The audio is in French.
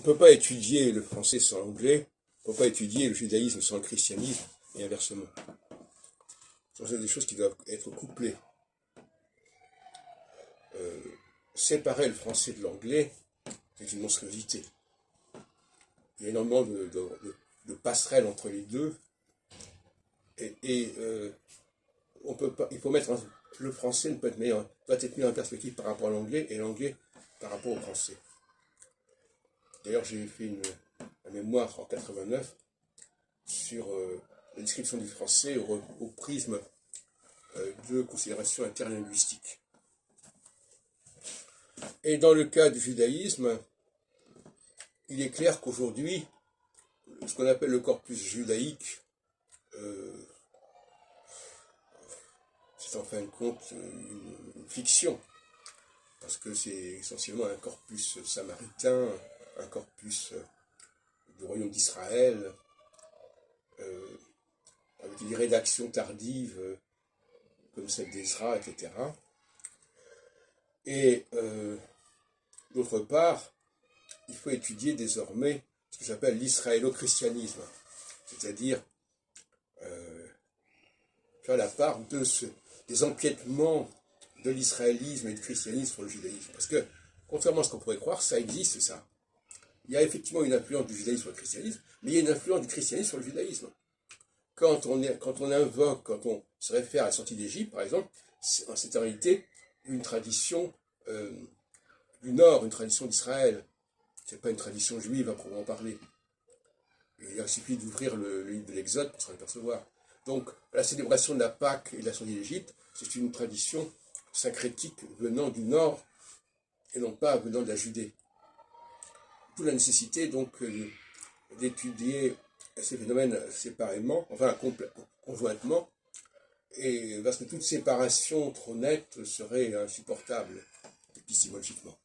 peut pas étudier le français sans l'anglais, on ne peut pas étudier le judaïsme sans le christianisme, et inversement. Ce sont des choses qui doivent être couplées. Séparer le français de l'anglais, c'est une monstruosité. Il y a énormément de passerelles entre les deux, et on peut pas, il faut mettre le français doit être mis en perspective par rapport à l'anglais, et l'anglais par rapport au français. D'ailleurs, j'ai fait un mémoire en 89 sur la description du français au prisme de considérations interlinguistiques. Et dans le cas du judaïsme, il est clair qu'aujourd'hui, ce qu'on appelle le corpus judaïque, c'est en fin de compte une fiction, parce que c'est essentiellement un corpus samaritain, un corpus du royaume d'Israël, avec des rédactions tardives comme celle d'Ezra, etc. Et d'autre part, il faut étudier désormais ce que j'appelle l'israélo-christianisme, c'est-à-dire faire la part des empiètements de l'israélisme et du christianisme sur le judaïsme. Parce que, contrairement à ce qu'on pourrait croire, ça existe, ça. Il y a effectivement une influence du judaïsme sur le christianisme, mais il y a une influence du christianisme sur le judaïsme. Quand on invoque, quand on se réfère à la sortie d'Égypte, par exemple, c'est en réalité une tradition du Nord, une tradition d'Israël. Ce n'est pas une tradition juive à proprement parler. Il suffit d'ouvrir le livre de l'Exode pour s'en apercevoir. Donc, la célébration de la Pâque et de la sortie d'Égypte, c'est une tradition syncrétique venant du Nord et non pas venant de la Judée. D'où la nécessité donc d'étudier ces phénomènes séparément, enfin conjointement, et parce que toute séparation trop nette serait insupportable épistémologiquement.